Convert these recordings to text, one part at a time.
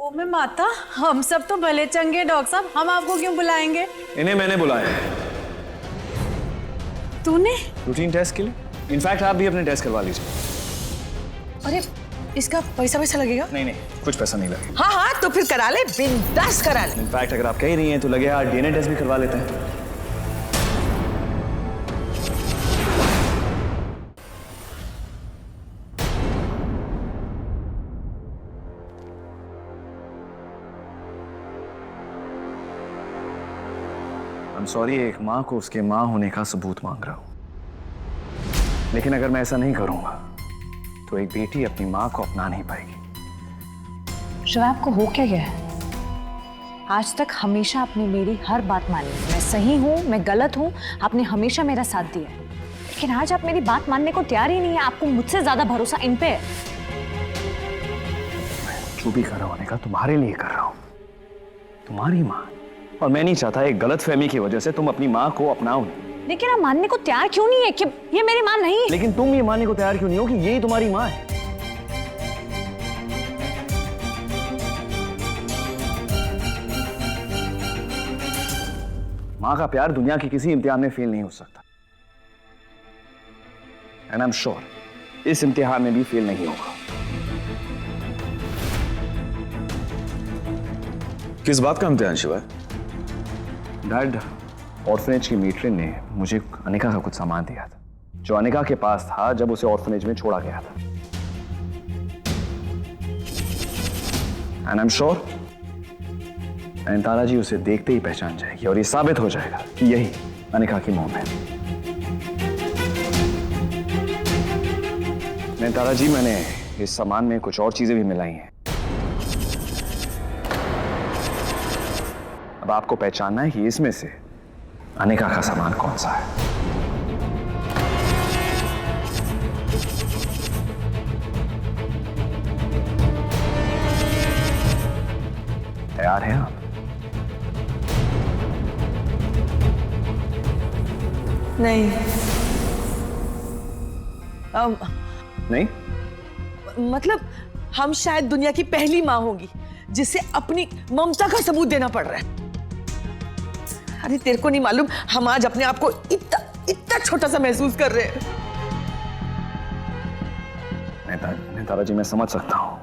ओ मैं माता, हम सब तो भले चंगे डॉक्टर साहब, हम आपको क्यों बुलाएंगे? इन्हें मैंने बुलाया है तूने? रूटीन टेस्ट के लिए। इनफैक्ट आप भी अपने टेस्ट करवा लीजिए। अरे इसका पैसा लगेगा? नहीं, कुछ पैसा नहीं लगेगा। हाँ हाँ, तो फिर करा ले, बिंदास करा ले। इनफैक्ट अगर आप कह रही हैं तो लगे यार डीएनए टेस्ट भी करवा लेते हैं। I'm sorry, एक माँ को उसके माँ होने का सबूत मांग रहा हूं, लेकिन अगर मैं ऐसा नहीं करूंगा तो एक बेटी अपनी माँ को अपना नहीं पाएगी। शिवा, आपको हो क्या गया है? आज तक हमेशा आपने मेरी हर बात मानी। मैं सही हूँ, मैं गलत हूँ, आपने हमेशा मेरा साथ दिया, लेकिन आज आप मेरी बात मानने को तैयार ही नहीं है। आपको मुझसे ज्यादा भरोसा इन पे है। जो भी कर रहा हूं तुम्हारे लिए कर रहा हूं, तुम्हारी माँ, और मैं नहीं चाहता एक गलतफहमी की वजह से तुम अपनी माँ को अपनाओ नहीं। लेकिन आप मानने को तैयार क्यों नहीं है कि ये मेरी माँ नहीं है? लेकिन तुम ये मानने को तैयार क्यों नहीं हो कि यही तुम्हारी माँ है? माँ का प्यार दुनिया के किसी इम्तिहान में फेल नहीं हो सकता, एंड आई एम श्योर इस इम्तिहान में भी फेल नहीं होगा। किस बात का इम्तिहान शिवा? डैड, ऑर्फनेज की मेट्रन ने मुझे अनिका का कुछ सामान दिया था जो अनिका के पास था जब उसे ऑर्फनेज में छोड़ा गया था, and I am sure Nayanthara ji उसे देखते ही पहचान जाएगी और ये साबित हो जाएगा कि यही अनिका की मॉम है। नयनतारा जी, मैंने इस सामान में कुछ और चीजें भी मिलाई हैं। अब आपको पहचानना है कि इसमें से अनिका का सामान कौन सा है। तैयार हैं आप? नहीं। नहीं? मतलब हम शायद दुनिया की पहली माँ होंगी जिसे अपनी ममता का सबूत देना पड़ रहा है। अरे तेरे को नहीं मालूम, हम आज अपने आप को इतना छोटा सा महसूस कर रहे हैं। नयनतारा जी, मैं समझ सकता हूं,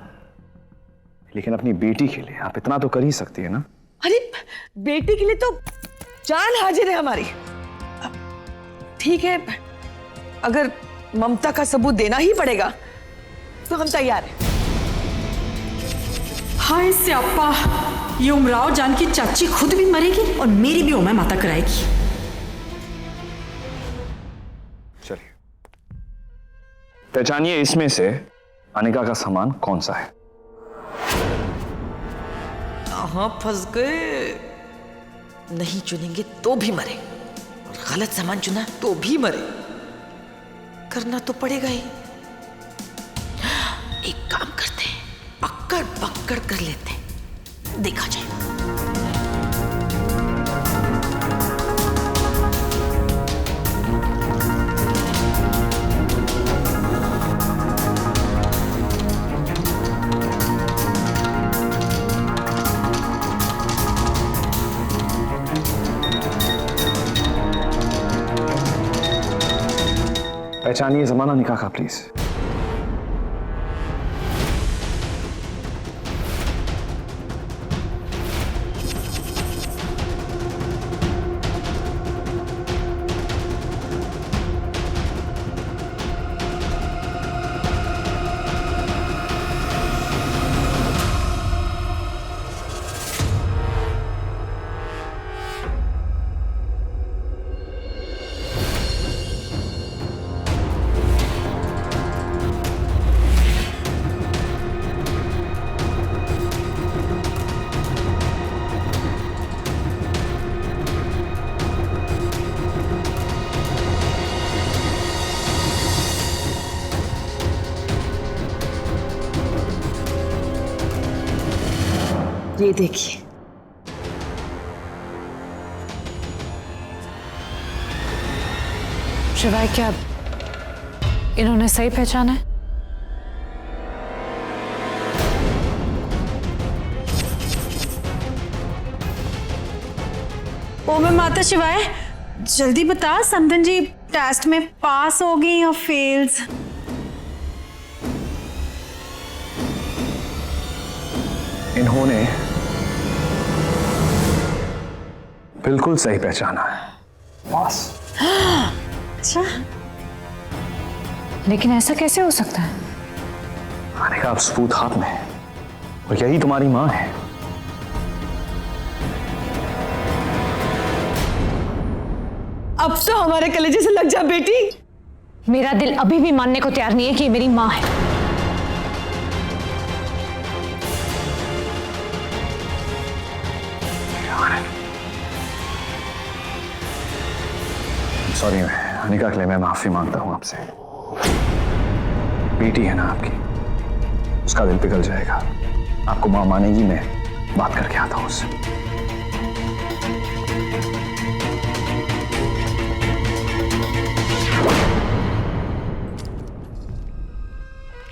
लेकिन अपनी बेटी के लिए आप इतना तो कर ही सकती है ना? अरे बेटी के लिए तो जान हाजिर है हमारी। ठीक है, अगर ममता का सबूत देना ही पड़ेगा तो हम तैयार हैं। हाय स्यापा, ये उमराव जान की चाची खुद भी मरेगी और मेरी भी ओमै माता कराएगी। चलिए, पहचानिए इसमें से अनिका का सामान कौन सा है। हाँ, फंस गए। नहीं चुनेंगे तो भी मरे, और गलत सामान चुना तो भी मरे। करना तो पड़ेगा ही। एक काम करते हैं, अक्कड़ बक्कड़ कर लेते हैं, देखा जाए। पहचानिए ज़माना निकाह का प्लीज। ये देखिए, शिवाय, क्या इन्होंने सही पहचाना है? ओ मैं माता शिवाय, जल्दी बता समधन जी टेस्ट में पास हो गई या फेल्स? इन्होंने बिल्कुल सही पहचाना है, पास। अच्छा, लेकिन ऐसा कैसे हो सकता है? आने का अब सबूत हाथ में है और यही तुम्हारी मां है। अब तो हमारे कलेजे से लग जा बेटी। मेरा दिल अभी भी मानने को तैयार नहीं है कि ये मेरी माँ है। सॉरी अनिका के लिए मैं माफी मांगता हूं आपसे। बेटी है ना आपकी, उसका दिल पिघल जाएगा। आपको मां मानेगी, मैं बात करके आता हूं उससे।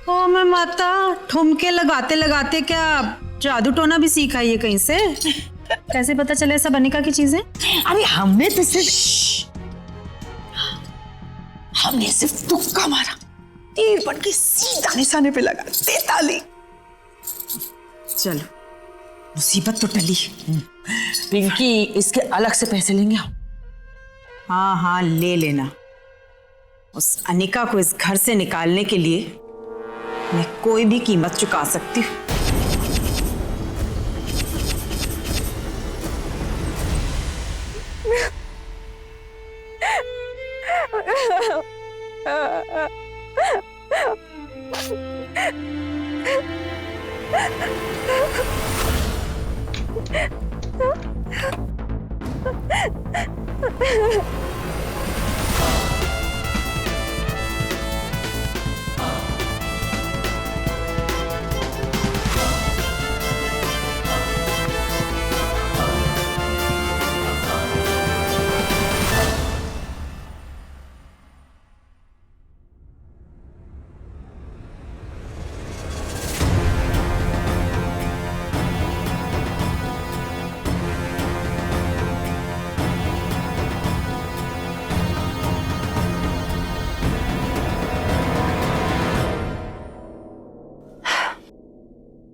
ओ मैं माता, ठुमके लगाते लगाते क्या जादू टोना भी सीखा है ये कहीं से? कैसे पता चले सब अनिका की चीजें? अरे हमने सिर्फ तुक्का मारा, तीर बन के सीधा निशाने पे लगा दे ताली। चलो मुसीबत तो टली। पिंकी, इसके अलग से पैसे लेंगे हम। हाँ हाँ ले लेना। उस अनिका को इस घर से निकालने के लिए मैं कोई भी कीमत चुका सकती हूँ।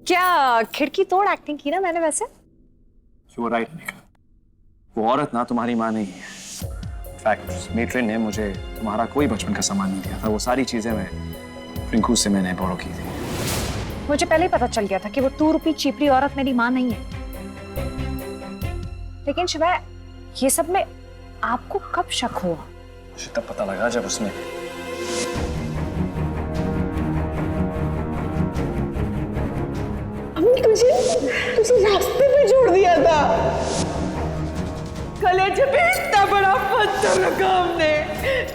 क्या खिड़की तोड़ एक्टिंग की ना मैंने वैसे? You were right, Anika. वो औरत ना तुम्हारी मां नहीं है। इनफैक्ट मेट्रिन ने मुझे तुम्हारा कोई बचपन का सामान नहीं दिया था। वो सारी चीजें मैं रिंकू से मैंने बोरो की थी। मुझे पहले ही पता चल गया था कि वो 2 रुपये चीपड़ी औरत मेरी माँ नहीं है। लेकिन शिवाय, ये सब में आपको कब शक हुआ? मुझे तब पता लगा जब उसने तुझे रास्ते पे छोड़ दिया था। कलेजे पे इतना बड़ा पत्थर रखा हमने,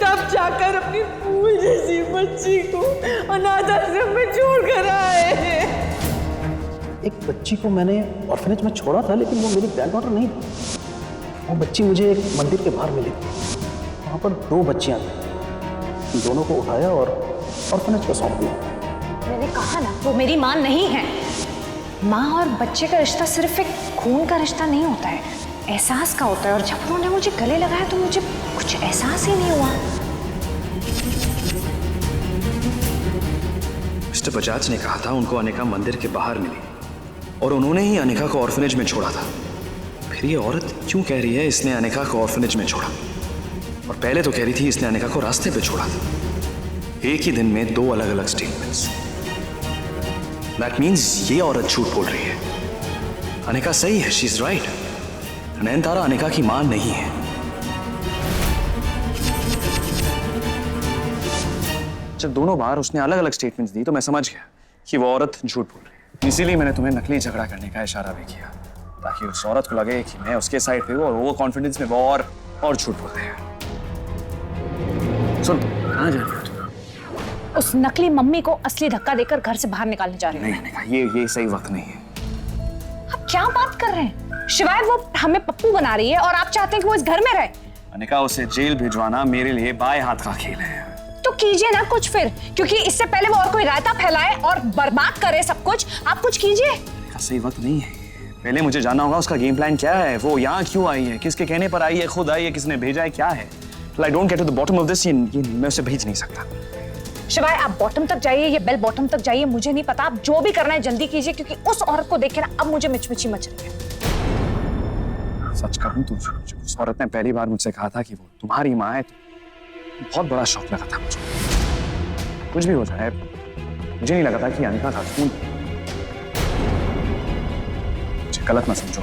तब जाकर अपनी फूल जैसी बच्ची को अनाथ आश्रम में छोड़ कर आए। एक बच्ची को मैंने ऑर्फनेज में छोड़ा था, लेकिन वो मेरी ग्रैंडडॉटर नहीं थी। वो बच्ची मुझे एक मंदिर के बाहर मिली। वहाँ पर 2 बच्चियाँ थी। दोनों को उठाया और ऑर्फनेज को सौंप दिया। मैंने कहा ना, वो मेरी माँ नहीं है। माँ और बच्चे का रिश्ता सिर्फ एक खून का रिश्ता नहीं होता है, एहसास का होता है। और जब उन्होंने मुझे गले लगाया तो मुझे कुछ एहसास ही नहीं हुआ। मिस्टर बजाज ने कहा था उनको अनिका मंदिर के बाहर मिली और उन्होंने ही अनिका को ऑर्फनेज में छोड़ा था। फिर ये औरत क्यों कह रही है इसने अनिका को ऑर्फनेज में छोड़ा? और पहले तो कह रही थी इसने अनिका को रास्ते पे छोड़ा था। एक ही दिन में 2 अलग अलग स्टेटमेंट्स। दैट मीन्स ये औरत झूठ बोल रही है। अनिका सही है, she is right. Nayanthara Anika की मां नहीं है। जब दोनों बार उसने अलग अलग स्टेटमेंट्स दी तो मैं समझ गया कि वो औरत झूठ बोल रही है। इसीलिए मैंने तुम्हें नकली झगड़ा करने का इशारा भी किया, ताकि उस औरत को लगे कि मैं उसके साइड पे हूँ और वो कॉन्फिडेंस में वो और झूठ बोलते हैं। सुन, कहाँ जा रही हो तुम? उस नकली मम्मी को असली धक्का देकर घर से बाहर निकालने जा रही हूँ। नहीं अनिका, ये सही वक्त नहीं है। आप क्या बात कर रहे हैं शिवाय? वो हमें पप्पू बना रही है और आप चाहते हैं कि वो इस घर में रहे। अनिका, उसे जेल भिजवाना मेरे लिए बाएं हाथ का खेल है। तो कीजिए ना कुछ फिर, क्योंकि इससे पहले वो और कोई रायता फैलाए और बर्बाद करे सब कुछ। आप कुछ कीजिए। अनिका, सही वक्त नहीं है। पहले मुझे जानना होगा उसका गेम प्लान क्या है, वो यहाँ क्यों आई है, किसके कहने पर आई है, खुद आई है, किसने भेजा है, क्या है। I don't get to the bottom of this, ये मैं उसे भेज नहीं सकता। शिवाय, आप बॉटम तक जाइए या बेल बॉटम तक जाइए, मुझे नहीं पता, आप जो भी करना है जल्दी कीजिए, क्योंकि उस औरत को देख के ना अब मुझे मिचमिची मच रही है। सच कहूं तो जब उस औरत ने पहली बार मुझसे कहा था कि वो तुम्हारी माँ है, तो बहुत बड़ा शौक लगा था मुझे। कुछ भी हो जाए, मुझे नहीं लगा था कि अनिका खातून। मुझे गलत मत समझो,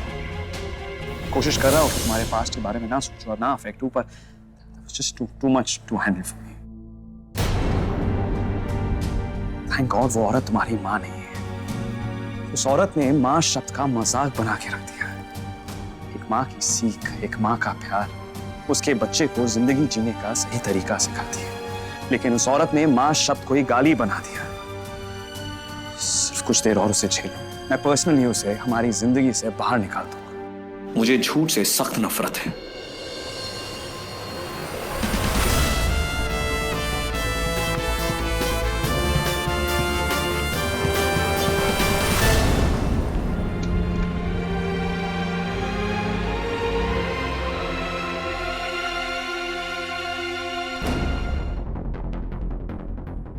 कोशिश कर रहा हूँ कि तुम्हारे पास्ट के बारे में ना सोचो और ना अफेक्ट हूँ, पर just too much to handle for me. Thank God वो औरत तुम्हारी माँ नहीं है। उस औरत ने माँ शब्द का मजाक बना के रख दिया है। एक माँ की सीख, एक माँ का प्यार उसके बच्चे को जिंदगी जीने का सही तरीका सिखाती है, लेकिन उस औरत ने माँ शब्द को ही गाली बना दिया। सिर्फ कुछ देर और उसे झेलो, मैं पर्सनली उसे हमारी जिंदगी से बाहर निकाल दूंगा। मुझे झूठ से सख्त नफरत है।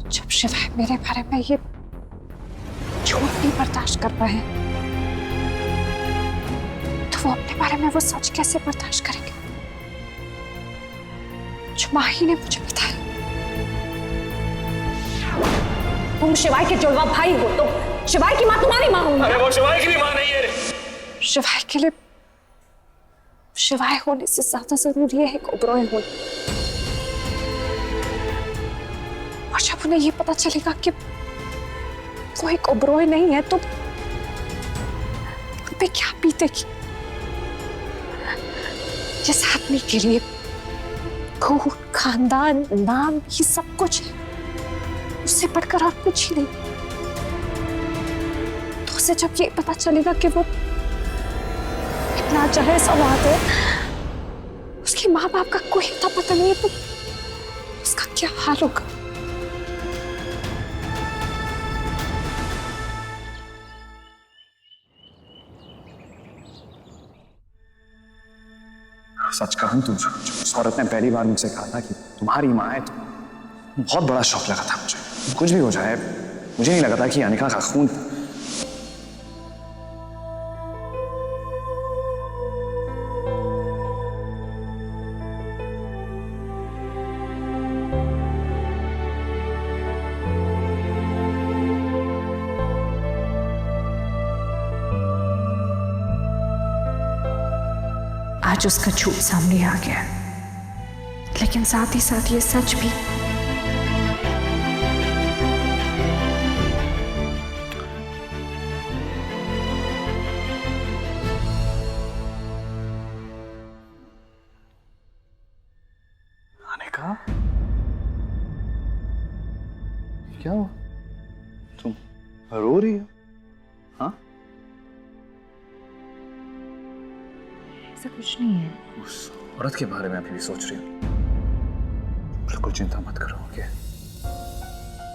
जब शिवाय मेरे बारे में ये झूठ नहीं बर्दाश्त कर पाए, तो वो अपने बारे में वो सच कैसे बर्दाश्त करेंगे जो माँ ही ने मुझे बताया। तुम शिवाय के जुड़वा भाई हो, तो शिवाय की माँ तुम्हारी माँ होगी। अरे वो शिवाय की भी माँ नहीं है। शिवाय के लिए शिवाय होने से ज्यादा जरूरी है एक ओबरॉय होना। और जब उन्हें ये पता चलेगा कि वो एक ओबरॉय नहीं है, तो उन पे क्या बीतेगी। जिस आदमी के लिए खून, खानदान, नाम, ये सब कुछ है, उससे बढ़कर और कुछ ही नहीं। तो उसे जब ये पता चलेगा कि वो इतना जहेज औलाद है, उसके माँ बाप का कोई इतना पता नहीं है, तो उसका क्या हाल होगा। सच कहूं तो जब उस औरत ने पहली बार मुझसे कहा था कि तुम्हारी माँ है, तो बहुत बड़ा शौक लगा था मुझे। कुछ भी हो जाए, मुझे नहीं लगा था कि अनिका का खून। आज उसका झूठ सामने आ गया, लेकिन साथ ही साथ ये सच भी। अनिका, क्या हुआ? तुम रो रही हो? हाँ? ऐसा कुछ नहीं है। उस औरत के बारे में अभी भी सोच रही हूँ। बिल्कुल चिंता मत करो, ओके?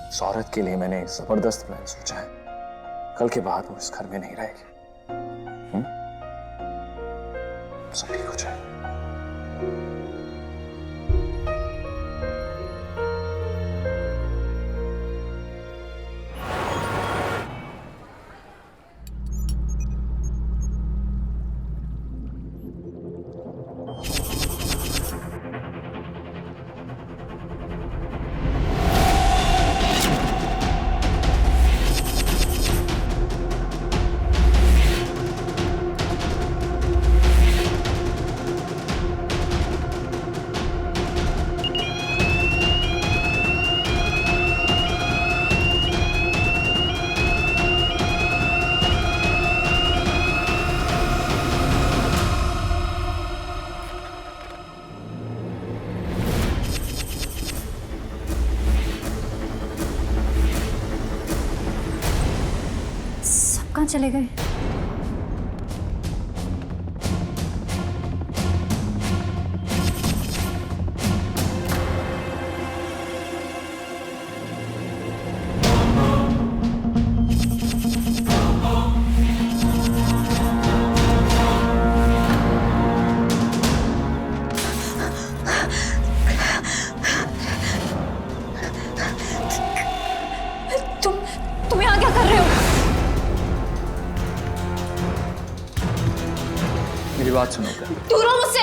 उस औरत के लिए मैंने एक जबरदस्त प्लान सोचा है। कल के बाद वो इस घर में नहीं रहेगी। सब ठीक हो जाए। कहाँ चले गए? मेरी बात सुनो क्या? दूर हो मुझसे।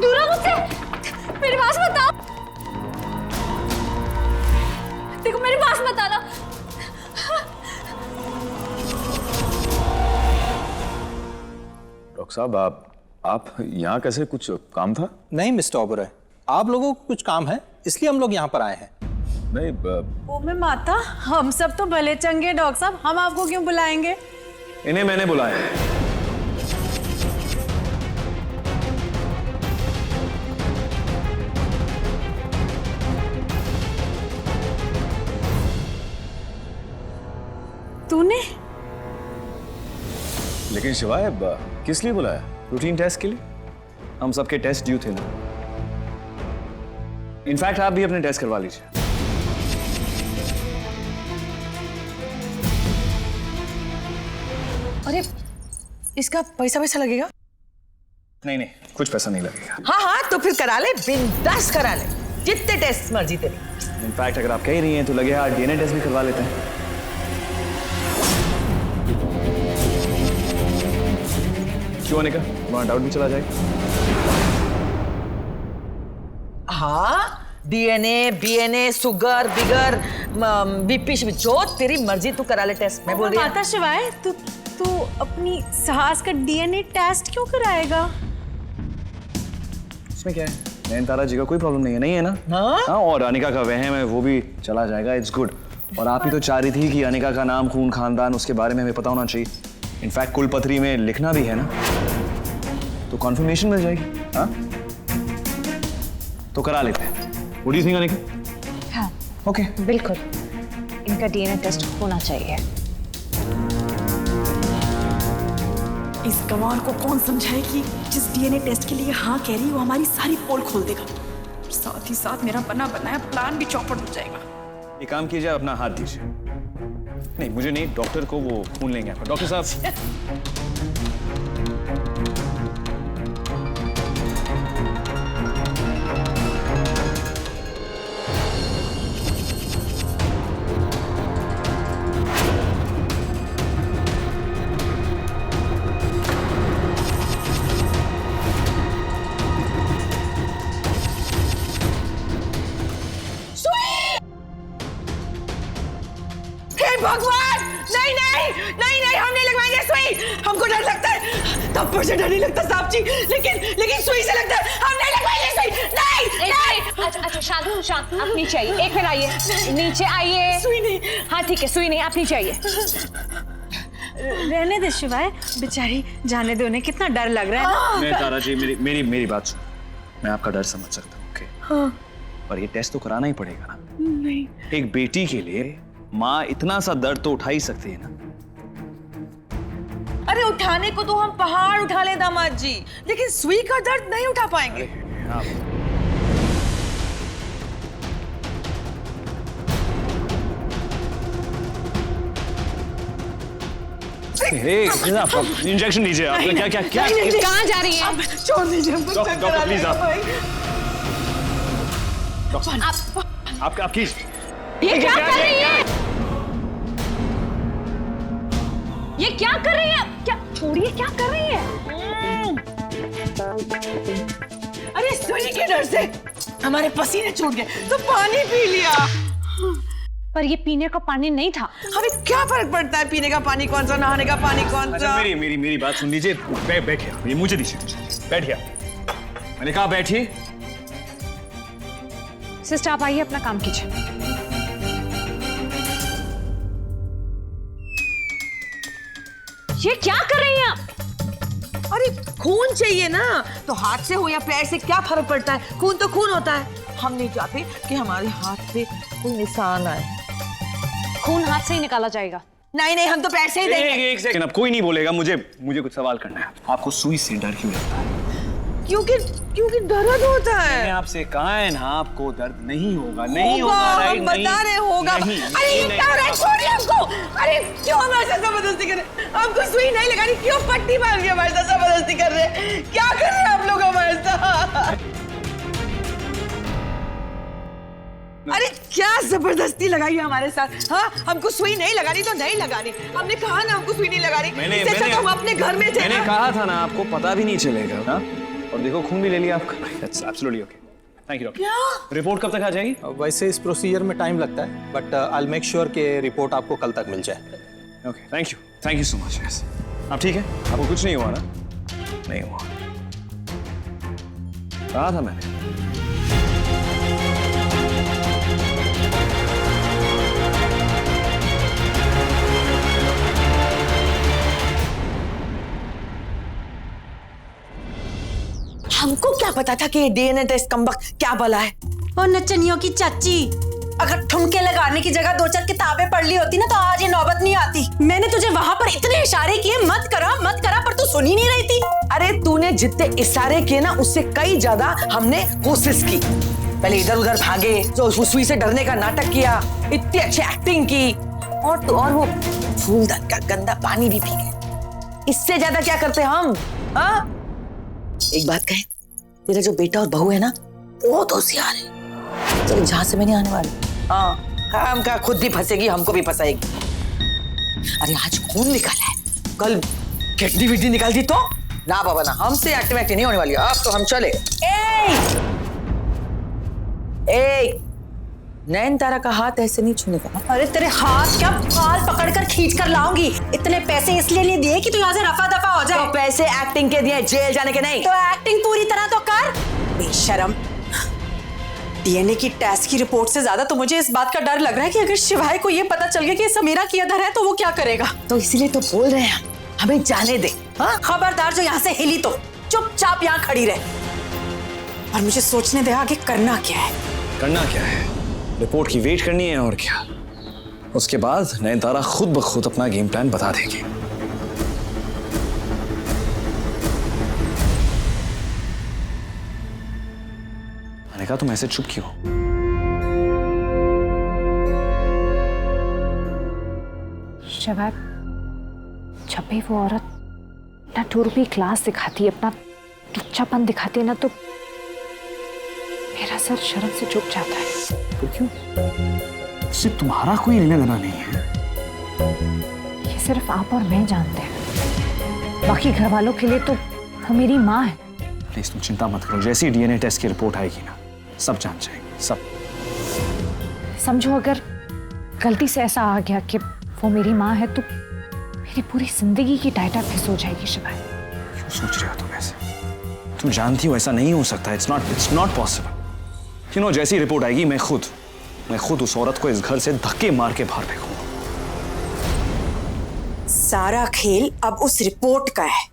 दूर हो मुझसे। मेरे पास मत आओ। देखो मेरे पास मत आना। डॉक्टर साहब आप यहाँ कैसे? कुछ काम था? नहीं मिस्टर ओबरॉय, आप लोगों को कुछ काम है इसलिए हम लोग यहाँ पर आए हैं। नहीं ओ मैं माता, हम सब तो भले चंगे डॉक्टर साहब, हम आपको क्यों बुलाएंगे? इन्हें मैंने बुलाया है। तूने? लेकिन शिवाय किस लिए बुलाया? रूटीन टेस्ट के लिए? हम सबके टेस्ट ड्यू थे ना। इनफैक्ट आप भी अपने टेस्ट करवा लीजिए। अरे इसका पैसा वैसा लगेगा? नहीं नहीं, कुछ पैसा नहीं लगेगा। हाँ हाँ, तो फिर करा ले, बिंदास करा ले, जितने टेस्ट मर्जी तेरी। इनफैक्ट अगर आप कह रही हैं तो लगे हाथ डीएनए टेस्ट भी करवा लेते हैं। क्यों अनिका, तुम्हारा डाउट भी चला जाएगा। हाँ, डीएनए, बीएनए, शुगर, बिगर, बीपी, जो तेरी मर्जी तू करा ले टेस्ट। मैं बोल रही हूँ माता शिवाय, तू अपनी सास का डीएनए टेस्ट क्यों कराएगा? इसमें क्या है? नयनतारा जी का कोई प्रॉब्लम नहीं है, नहीं है ना? हाँ? और अनिका का वहम है वो भी चला जाएगा। It's good. और आप ही तो चाह रही थी कि अनिका का नाम, खून, खानदान, उसके बारे में हमें पता होना चाहिए। इनफैक्ट कुलपत्री में लिखना भी है ना, तो कॉन्फर्मेशन मिल जाएगी। हाँ, तो करा लेते हैं। What do you think, Anika? हाँ ओके। बिल्कुल, इनका डीएनए टेस्ट होना चाहिए। इस गंवार को कौन समझाए कि जिस डीएनए टेस्ट के लिए हाँ कह रही है वो हमारी सारी पोल खोल देगा, साथ ही साथ मेरा बना बनाया प्लान भी चौपट हो जाएगा। ये काम कीजिए, अपना हाथ दीजिए। नहीं मुझे नहीं, डॉक्टर को, वो खून लेंगे आपका। डॉक्टर साहब भगवान, नहीं नहीं नहीं नहीं, हम नहीं लगवाएंगे सुई। हमको डर लगता है, थप्पड़ से डर नहीं लगता साहब जी, लेकिन सुई से लगता है। हम नहीं लगवाएंगे सुई। नहीं नहीं। अच्छा शांत, आप नीचे आइए। एक मिनट आइए, नीचे आइए। सुई नहीं। हाँ ठीक है, सुई नहीं, आप नीचे आइए। रहने दे शिवाय, बेचारी जाने दे, उन्हें कितना डर लग रहा है। नयनतारा जी, मेरी बात सुनो। मैं आपका डर समझ सकता हूँ, ओके? हाँ। पर ये टेस्ट तो कराना ही पड़ेगा ना। नहीं। एक बेटी के लिए माँ इतना सा दर्द तो उठा ही सकती है ना। अरे उठाने को तो हम पहाड़ उठा ले दामाद जी, लेकिन सुई का दर्द नहीं उठा पाएंगे। इंजेक्शन दीजिए आप। क्या कहाँ जा रही है? छोड़ दीजिए हमको, डॉक्टर, चक्कर आ प्लीज, रहा है भाई। आप कीजिए। ये क्या कर रही है? ये क्या कर रही है? क्या, छोड़िए, क्या कर रही है? अरे सुई के डर से हमारे पसीने छूट गए तो पानी पी लिया। पर ये पीने का पानी नहीं था। हमें क्या फर्क पड़ता है पीने का पानी कौन सा, नहाने का पानी कौन सा? मेरी बात सुन लीजिए। बैठिए, ये मुझे दीजिए। बैठिए, मैंने कहा बैठिए। सिस्टर आप आइए, अपना काम कीजिए। ये क्या कर रही हैं आप? अरे खून चाहिए ना, तो हाथ से हो या पैर से क्या फर्क पड़ता है? खून तो खून होता है। हम नहीं चाहते कि हमारे हाथ पे कोई निशान आए। खून हाथ से ही निकाला जाएगा। नहीं नहीं, हम तो पैर से ही देंगे। एक सेकंड, अब कोई नहीं बोलेगा। मुझे कुछ सवाल करना है। आपको सुई से डर क्यों लगता है? क्योंकि दर्द होता है। मैंने आपसे कहा है ना, आपको दर्द नहीं होगा। नहीं होगा, राइट? हम बता रहे होगा। नहीं, अरे ये क्या हो रहा है? छोड़िए हमको। अरे क्यों हमारे साथ जबरदस्ती कर रहे हैं? हमको सुई नहीं लगानी, क्यों पट्टी बांध के हमारे साथ जबरदस्ती कर रहे हैं? क्या कर रहे हैं आप लोग हमारे साथ? क्या जबरदस्ती लगाई है हमारे साथ। हाँ, हमको सुई नहीं लगानी तो नहीं लगानी। हमने कहा ना हमको सुई नहीं लगानी। इससे अच्छा तो हम अपने घर में थे। मैंने कहा था ना आपको पता भी नहीं चलेगा ना। और देखो खून भी ले लिया आपका। That's absolutely okay. Thank you doctor. Report कब तक आ जाएगी? वैसे इस प्रोसीजर में टाइम लगता है, बट आई मेक श्योर कि रिपोर्ट आपको कल तक मिल जाए। Okay, thank you so much. Yes, आप ठीक है? आपको कुछ नहीं हुआ ना? नहीं हुआ, कहा था मैंने। हमको क्या पता था कि ये डीएनए टेस्ट कमबख्त क्या बला है। और नचनियों की चाची, अगर ठुमके लगाने की जगह 2-4 किताबें पढ़ ली होती ना तो आज ये नौबत नहीं आती। मैंने तुझे वहां पर इतने इशारे किए मत करा, पर तू सुन ही नहीं रही थी। अरे तूने जितने इशारे किए ना उससे कई ज्यादा हमने कोशिश की। पहले इधर उधर भागे, जो सुई से डरने का नाटक किया, इतनी अच्छी एक्टिंग की, और तो और वो फूलदान का गंदा पानी भी पी गए। इससे ज्यादा क्या करते हम? हाँ, एक बात कहे, तेरा जो बेटा और बहू है ना बहुत होशियार है। चलो जहां से मैं नहीं आने वाली। हाँ, हम का खुद भी फंसेगी, हमको भी फंसाएगी। अरे आज खून निकाला है, कल किडनी विडनी निकाल दी तो ना बाबा ना, हमसे एक्टिव नहीं होने वाली। अब तो हम चले। ए, नयनतारा का हाथ ऐसे नहीं छूने का। अरे तेरे हाथ क्या बाल पकड़कर खींच कर लाऊंगी। इतने पैसे इसलिए नहीं दिए कि तू यहाँ से रफा दफा हो जाए। तो पैसे एक्टिंग के दिए, जेल जाने के नहीं। तो एक्टिंग पूरी तरह तो कर। बेशरम। डीएनए की टेस्ट की रिपोर्ट से ज्यादा तो मुझे इस बात का डर लग रहा है कि अगर शिवाय को ये पता चल गया कि समीरा की अधर है तो वो क्या करेगा। तो इसीलिए तो बोल रहे हैं हमें जाने दे। हाँ, खबरदार जो यहाँ से हिली तो चुपचाप यहाँ खड़ी रहे। और मुझे सोचने दे आगे करना क्या है। करना क्या है? रिपोर्ट की वेट करनी है और क्या। उसके बाद नयनतारा खुद ब खुद अपना गेम प्लान बता देगी। मैंने कहा तुम ऐसे चुप क्यों? शिवा, जब भी वो औरत ना टूर भी क्लास दिखाती है, अपना टुच्चापन दिखाती है ना, तो मेरा सर शर्म से झुक जाता है। तो क्यों? इससे तुम्हारा कोई लेना देना नहीं है। ये सिर्फ आप और मैं जानते हैं, बाकी घर वालों के लिए तो वो मेरी माँ है। प्लीज तुम चिंता मत करो, जैसी डीएनए टेस्ट की रिपोर्ट आएगी ना सब जान जाएंगे सब। समझो अगर गलती से ऐसा आ गया कि वो मेरी माँ है तो मेरी पूरी जिंदगी की टाइटा फिस हो जाएगी। शिवाय, क्यों सोच रहे हो तुम ऐसे? तुम जानती हो ऐसा नहीं हो सकता। It's not possible. You know, जैसी रिपोर्ट आएगी मैं खुद उस औरत को इस घर से धक्के मार के बाहर फेंकूंगा। सारा खेल अब उस रिपोर्ट का है।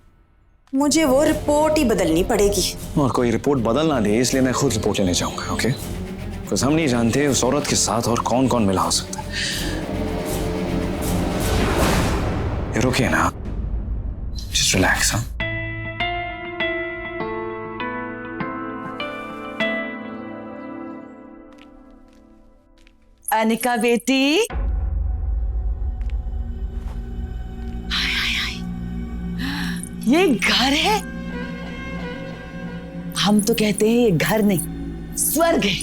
मुझे वो रिपोर्ट ही बदलनी पड़ेगी। और कोई रिपोर्ट बदल ना दे इसलिए मैं खुद रिपोर्ट लेने जाऊंगा। ओके? बिकॉज़ हम नहीं जानते उस औरत के साथ और कौन कौन मिला हो सकता है। ये रुकिए ना, जस्ट रिलैक्स। हाँ, अनिका बेटी, ये घर है। हम तो कहते हैं ये घर नहीं स्वर्ग है।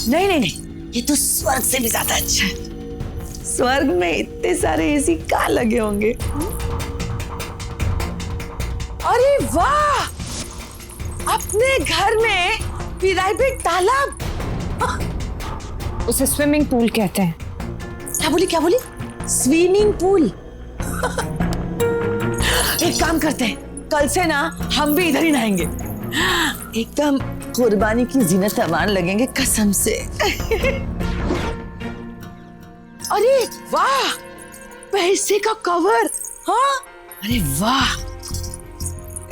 नहीं, ये तो स्वर्ग से भी ज्यादा अच्छा है। स्वर्ग में इतने सारे एसी कहाँ लगे होंगे। अरे वाह, अपने घर में प्राइवेट तालाब। उसे स्विमिंग पूल कहते हैं। क्या बोली? Swimming pool. एक काम करते हैं, कल से ना हम भी इधर ही नहाएंगे। एकदम कुर्बानी की जीनत सामान लगेंगे कसम से। अरे वाह, पैसे का कवर। हाँ, अरे वाह।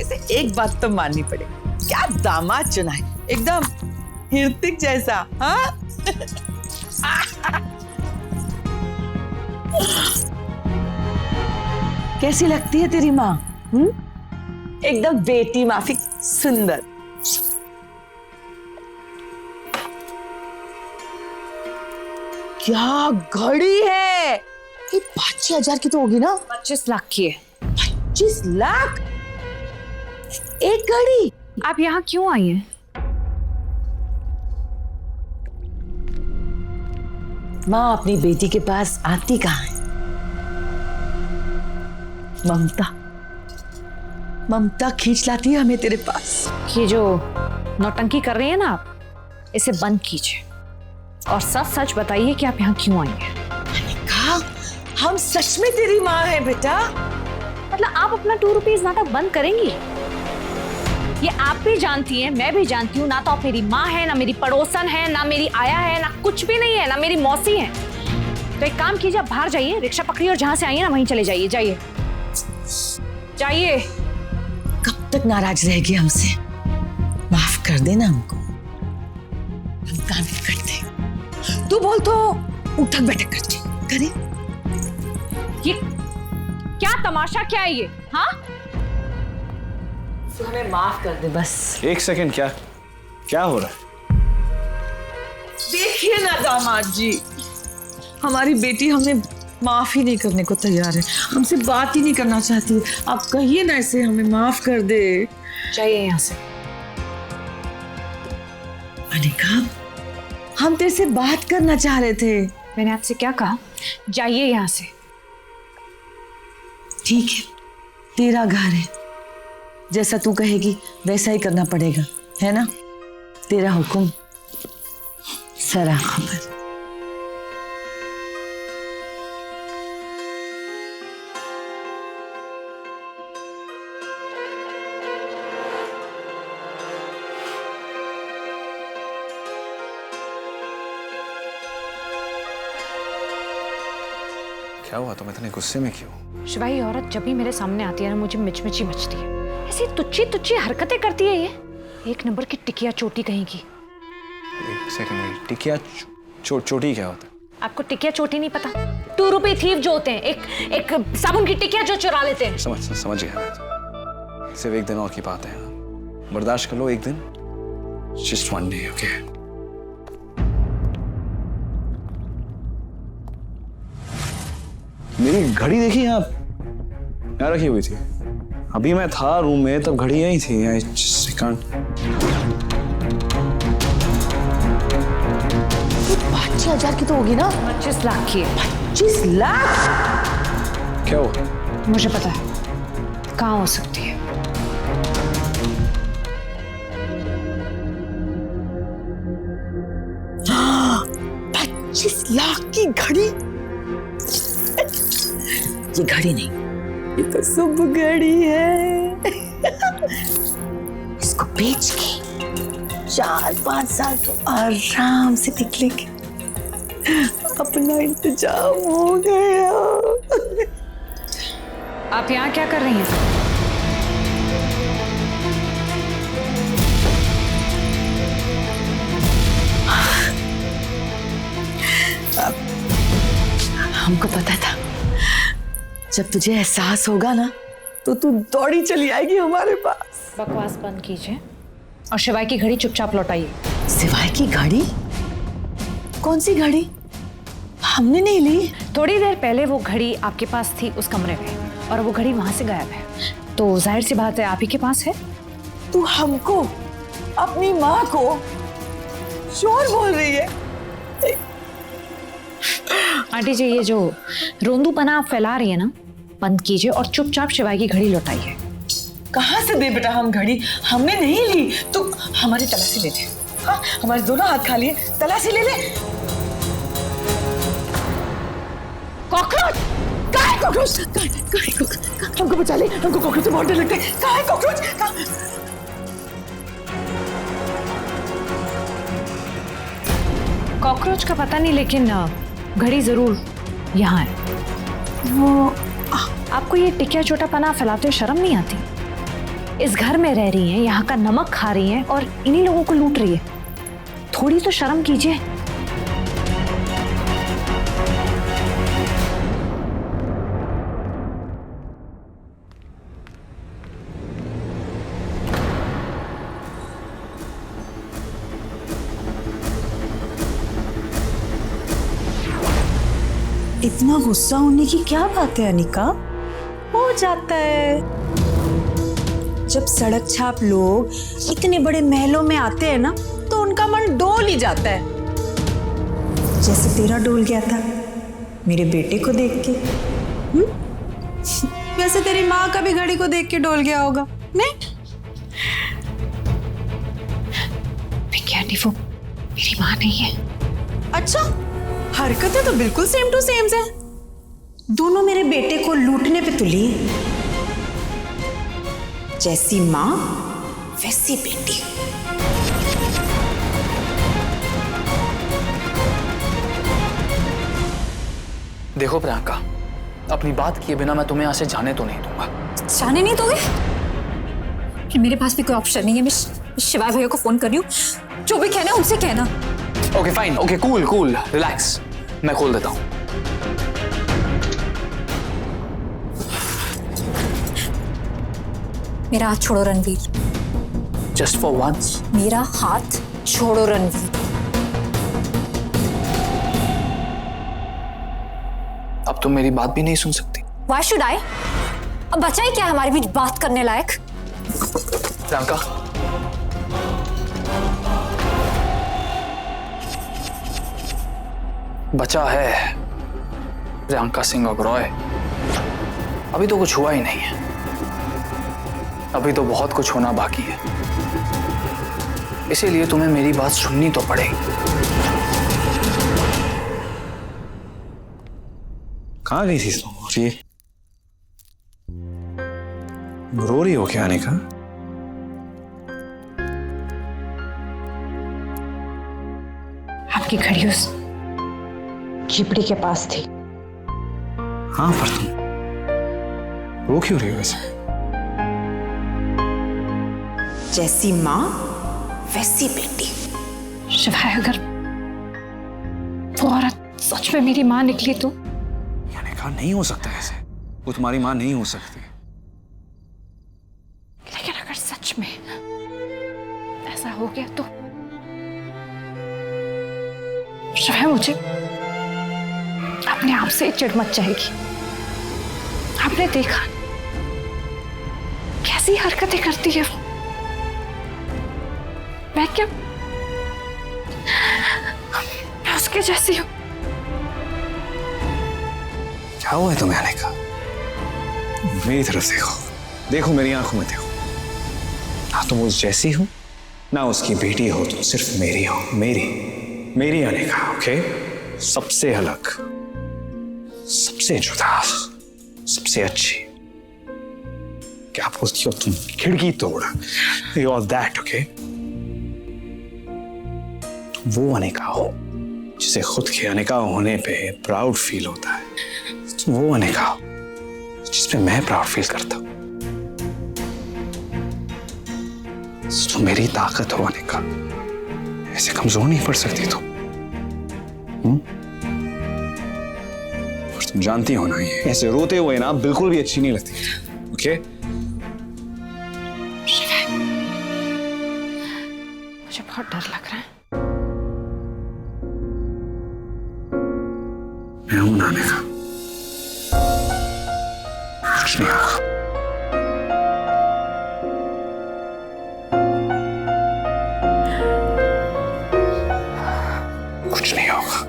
ऐसे एक बात तो माननी पड़ेगी, क्या दामाद चुना है, एकदम हीर्तिक जैसा। हाँ कैसी लगती है तेरी माँ? एकदम बेटी माफिक सुंदर। क्या घड़ी है ये? 25,000 की तो होगी ना? 25 लाख की है। 25 लाख एक घड़ी? आप यहाँ क्यों आई हैं? माँ अपनी बेटी के पास आती कहाँ है? ममता खींच लाती है हमें तेरे पास। ये जो नौटंकी कर रही है ना आप, इसे बंद कीजिए और सच सच बताइए कि आप यहाँ क्यों आई हैं। अनिका, हम सच में तेरी माँ है बेटा। मतलब आप अपना 2 रुपीज नाटक बंद करेंगी? ये आप भी जानती हैं, मैं भी जानती हूँ, ना तो आप मेरी माँ है, ना मेरी पड़ोसन है, ना मेरी आया है, ना कुछ भी नहीं है, ना मेरी मौसी है। तो एक काम कीजिए, आप बाहर जाइए, रिक्शा पकड़िए और जहाँ से आई है ना वहीं चले जाइए। जाइए जाइए। कब तक नाराज रहेगी हमसे? माफ कर देना हमको, हम काम नहीं करते। तू बोल तो उठक बैठक करते करे। ये क्या तमाशा, क्या है ये? हाँ, तो हमें माफ कर दे बस। एक सेकंड, क्या हो रहा है? देखिए ना दामाद जी, हमारी बेटी हमें माफ ही नहीं करने को तैयार है, हमसे बात ही नहीं करना चाहती। आप कहिए ना इसे हमें माफ कर दे। जाइए यहाँ से। अनिका, हम तेरे से बात करना चाह रहे थे। मैंने आपसे क्या कहा? जाइए यहाँ से। ठीक है, तेरा घर है, जैसा तू कहेगी वैसा ही करना पड़ेगा, है ना? तेरा हुक्म सरा खबर। क्या हुआ? तुम इतने गुस्से में क्यों? शिवा, ये औरत जब भी मेरे सामने आती है ना मुझे मिचमिची मचती है। ऐसी तुच्छी तुच्छी हरकतें करती है ये। एक नंबर की टिकिया चोटी कहीं की। एक सेकंड, टिकिया चोटी क्या होता है? आपको टिकिया चोटी नहीं पता? 2 रुपए थीव जो होते हैं, एक साबुन की टिकिया जो चुरा लेते हैं। समझ गया मैं तो। सिर्फ एक दिन और की बात है, बर्दाश्त कर लो एक दिन। Just one day, okay? मेरी घड़ी देखी आप? यहाँ रखी हुई थी। अभी मैं था रूम में तब घड़ी यही थी। I just can't. 25,000 की तो होगी ना? 25 लाख की है। 25 लाख? क्या हुआ? मुझे पता है कहाँ हो सकती है। लाख की घड़ी? ये घड़ी नहीं, ये तो शुभ घड़ी है। इसको बेच के 4-5 साल तो आराम से निकलेंगे। अपना इंतजाम हो गया। आप यहाँ क्या कर रही हैं? हमको पता था जब तुझे एहसास होगा ना तो तू दौड़ी चली आएगी हमारे पास। बकवास बंद कीजिए और शिवाय की घड़ी चुपचाप लौटाइए। शिवाय की घड़ी? कौन सी घड़ी? हमने नहीं ली। थोड़ी देर पहले वो घड़ी आपके पास थी उस कमरे में और वो घड़ी वहां से गायब है, तो जाहिर सी बात है आप ही के पास है। तू हमको, अपनी माँ को चोर बोल रही है? आंटी जी, ये जो रोंदूपना आप फैला रही है ना, बंद कीजिए और चुपचाप शिवाय की घड़ी लौटाइए। कहाँ से दे बेटा हम घड़ी? हमने नहीं ली। तू हमारी तलाशी ले ले। हाँ, हमारे दोनों हाथ खाली है, तलाशी ले ले। कॉकरोच! कहाँ है कॉकरोच? कहाँ है कॉकरोच? हमको बचा ले, हमको कॉकरोच से बहुत डर लगता है। कहाँ है कॉकरोच? कॉकरोच का पता नहीं, लेकिन घड़ी जरूर यहाँ है। वो आपको ये टिकिया छोटा पना फैलाते हुए शर्म नहीं आती? इस घर में रह रही हैं, यहाँ का नमक खा रही हैं और इन्हीं लोगों को लूट रही है। थोड़ी तो शर्म कीजिए। इतना गुस्सा होने की क्या बात है अनिका? हो जाता है। जब सड़क छाप लोग इतने बड़े महलों में आते हैं ना तो उनका मन डोल ही जाता है। जैसे तेरा डोल गया था मेरे बेटे को देख के। वैसे तेरी माँ का भी घड़ी को देख के डोल गया होगा, नहीं? विज्ञानी वो मेरी माँ नहीं है। अच्छा, हरकतें तो बिल्कुल सेम टू सेम है। दोनों मेरे बेटे को लूटने पे तुली हैं। जैसी माँ वैसी बेटी। देखो प्रियंका, अपनी बात किए बिना मैं तुम्हें यहाँ से जाने तो नहीं दूंगा। जाने नहीं दोगे? कि मेरे पास भी कोई ऑप्शन नहीं है। मैं शिवाय भैया को फोन कर रही हूँ, जो भी कहना है उनसे कहना। Okay fine, okay cool cool, relax, मैं खोल देता हूँ। मेरा हाथ छोड़ो रणवीर, जस्ट फॉर वंस। मेरा हाथ छोड़ो रणवीर। अब तुम मेरी बात भी नहीं सुन सकती। Why should I? अब बचा ही क्या हमारे बीच बात करने लायक? प्रियंका, बचा है प्रियंका सिंह ओबरॉय। अभी तो कुछ हुआ ही नहीं है, अभी तो बहुत कुछ होना बाकी है। इसीलिए तुम्हें मेरी बात सुननी तो पड़ेगी। कहाँ गई थी तुम? जी रो रही हो क्या अनिका? आपकी घड़ी उस झिपड़ी के पास थी। हाँ, पर तुम रो क्यों रही हो वैसे? जैसी माँ वैसी बेटी। शिवाय अगर वो औरत सच में मेरी माँ निकली तो? अनिका, नहीं हो सकता ऐसे। वो तुम्हारी माँ नहीं हो सकती। लेकिन अगर सच में ऐसा हो गया तो शिवाय मुझे अपने आप से ही चिढ़ मच जाएगी। आपने देखा कैसी हरकतें करती है वो। मैं क्या मैं उसके जैसी हूँ? क्या हुआ है तुम्हें अनिका? मेरी तरफ देखो, देखो मेरी आंखों में देखो। ना तुम उस जैसी हो, ना उसकी बेटी हो, तुम सिर्फ मेरी हो। मेरी अनिका, ओके? सबसे अलग, सबसे जुदा, सबसे अच्छी। क्या बोलती हो तुम? खिड़की तोड़। You are that, okay? वो अनिका हो जिसे खुद के अनिका होने पे प्राउड फील होता है। तुम वो अनिका हो जिसपे मैं प्राउड फील करता हूं। तुम मेरी ताकत हो अनिका, ऐसे कमजोर नहीं पड़ सकती तुम। और तुम जानती हो ना, ये ऐसे रोते हुए ना बिल्कुल भी अच्छी नहीं लगती, ओके? मुझे बहुत डर लग रहा है। मैं हूं ना अनिका, कुछ नहीं होगा। कुछ नहीं होगा।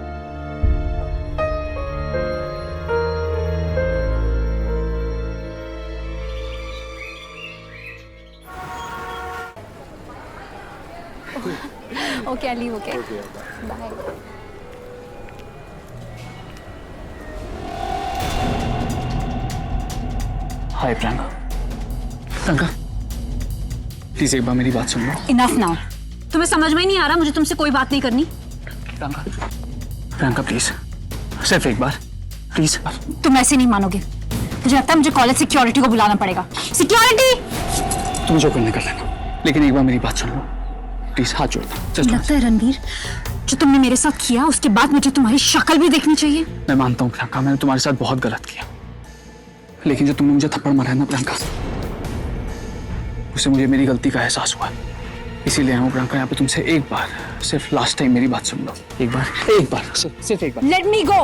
Okay Ali, okay bye. Hi Priyanka. Priyanka, please एक बार मेरी बात सुन लो। Enough now. तुम्हें समझ में ही नहीं आ रहा? मुझे तुमसे कोई बात नहीं करनी। प्रियंका, प्रियंका प्लीज, सिर्फ एक बार प्लीज। तुम ऐसे नहीं मानोगे। मुझे लगता है मुझे कॉलेज सिक्योरिटी को बुलाना पड़ेगा। सिक्योरिटी! तुम जो करना कर लेना, लेकिन एक बार मेरी बात सुन लो प्लीज, हाथ जोड़ता। लगता है रणवीर, जो तुमने मेरे साथ किया उसके बाद मुझे तुम्हारी शक्ल भी देखनी चाहिए। मैं मानता हूँ प्रियंका, मैंने तुम्हारे साथ बहुत गलत किया, लेकिन जो तुमने मुझे थप्पड़ मारा है ना प्रियंका, उससे मुझे मेरी गलती का एहसास हुआ। इसीलिए आया हूँ प्रियंका यहाँ पे तुमसे एक बार, सिर्फ लास्ट टाइम मेरी बात सुन लो। एक बार सिर्फ एक बार। लेट मी गो।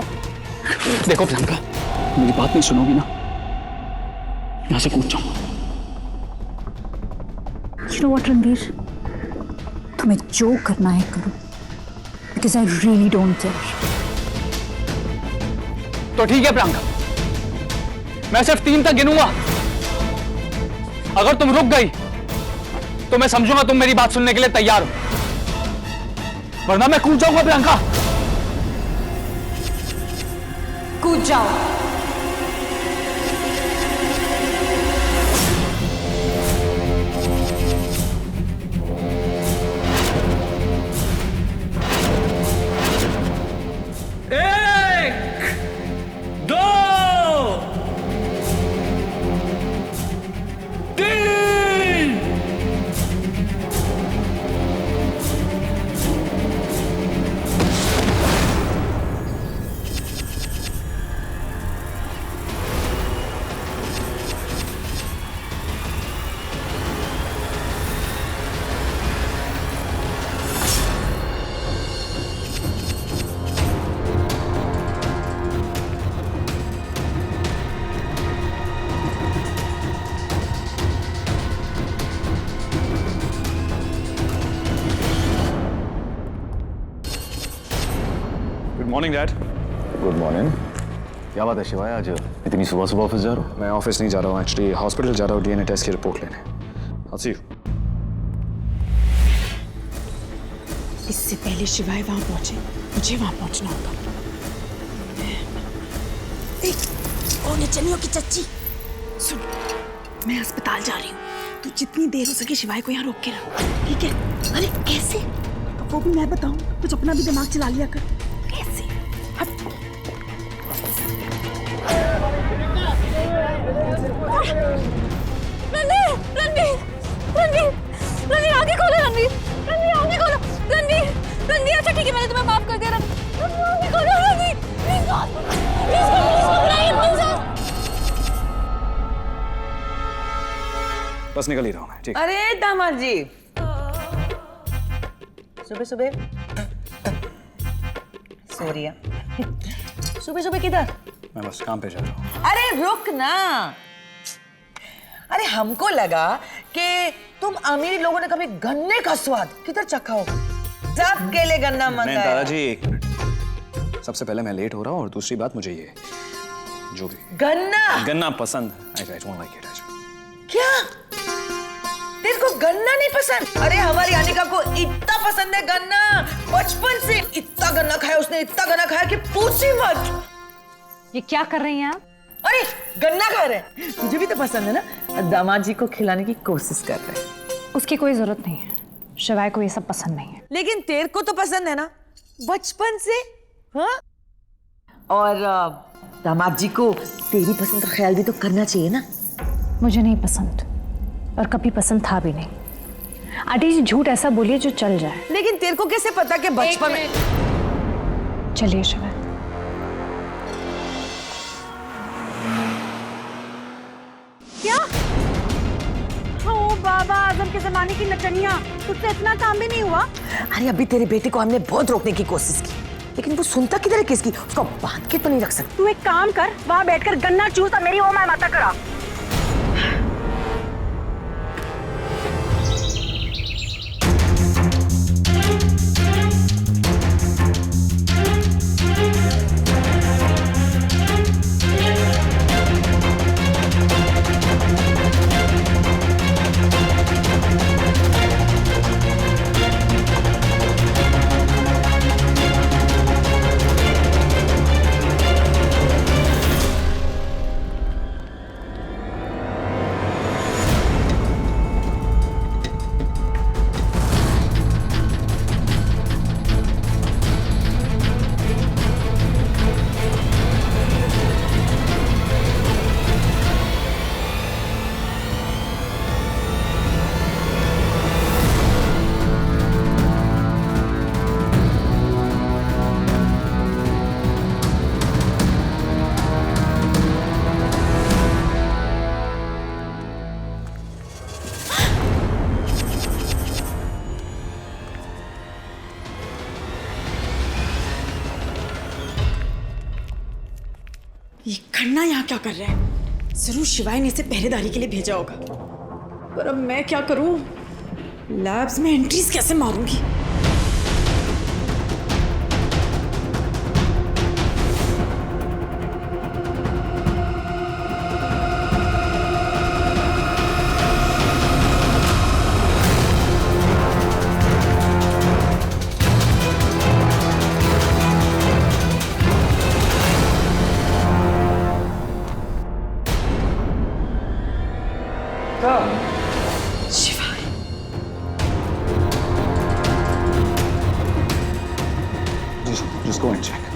देखो प्रियंका, मेरी बात नहीं सुनोगी ना, यहाँ से कूद जाऊंगा। You know what, Ranveer? तुम्हें जो करना है करो, because I really don't care. तो ठीक है प्रियंका, मैं सिर्फ 3 तक गिनूंगा। अगर तुम रुक गई तो मैं समझूंगा तुम मेरी बात सुनने के लिए तैयार हो, वरना मैं कूद जाऊंगा प्रियंका। कूद जाओ। Good morning dad. Good morning. क्या बात है शिवाय, आज इतनी सुबह सुबह ऑफिस जा रहा हूँ? मैं ऑफिस नहीं जा रहा हूँ, एक्चुअली हॉस्पिटल जा रहा हूँ डीएनए टेस्ट की रिपोर्ट लेने। I'll see you. इससे पहले शिवाय वहां पहुंचे, मुझे वहां पहुंचना होगा। कौन है? चनियों की चच्ची। सुन, मैं अस्पताल जा रही हूँ, तू जितनी देर हो सके शिवाय को यहाँ रोक के रख, ठीक है? अरे कैसे? अब वो भी मैं बताऊँ, कुछ अपना भी दिमाग चला लिया कर। कैसे? रणवीर आगे खोलो, रणवीर आगे खोलो, रणवीर अच्छा ठीक है, मैंने तुम्हें माफ कर दिया। रणवीर आगे खोलो, रणवीर बस निकल ही रहा हूँ मैं, ठीक। अरे दामाद जी, सुबह सुबह सोरिया, सुबह सुबह किधर? मैं बस काम पे जा रहा हूँ। अरे रुक ना। अरे हमको लगा कि तुम अमीरी लोगों ने कभी गन्ने का स्वाद किधर चखा हो। सब के लिए गन्ना नहीं मंगाया। दादाजी, एक मिनट। सबसे पहले मैं लेट हो रहा हूँ और दूसरी बात, मुझे ये जो भी गन्ना पसंद है। I don't like it. क्या? तेरे को गन्ना नहीं पसंद? अरे हमारी अनिका को इतना पसंद है गन्ना, बचपन से इतना गन्ना खाया उसने, इतना गन्ना खाया कि पूछी मत। ये क्या कर रही हैं आप? अरे गन्ना खा रहे हैं, तुझे भी तो पसंद है ना? दामाद जी को खिलाने की कोशिश कर रहे हैं। उसकी कोई जरूरत नहीं है, शिवाय को ये सब पसंद नहीं है। लेकिन तेरे को तो पसंद है ना, बचपन से। हाँ? और दामाद जी को तेरी पसंद का ख्याल भी तो करना चाहिए ना। मुझे नहीं पसंद, और कभी पसंद था भी नहीं। आंटी जी झूठ ऐसा बोलिए जो चल जाए। लेकिन तेरे को कैसे पता कि बचपन में? चलिए शिवाय। क्या? ओ बाबा आजम के जमाने की नचनिया, तुझसे इतना काम भी नहीं हुआ? अरे अभी तेरे बेटे को हमने बहुत रोकने की कोशिश की, लेकिन वो सुनता किधर है किसकी? उसको बांध के तो नहीं रख सकते। तू एक काम कर, वहां बैठकर गन्ना चूस और मेरी ओ मां माता करा। ये खन्ना यहाँ क्या कर रहा है? जरूर शिवाय ने इसे पहरेदारी के लिए भेजा होगा। पर अब मैं क्या करूं? लैब्स में एंट्रीज कैसे मारूंगी? just go and check.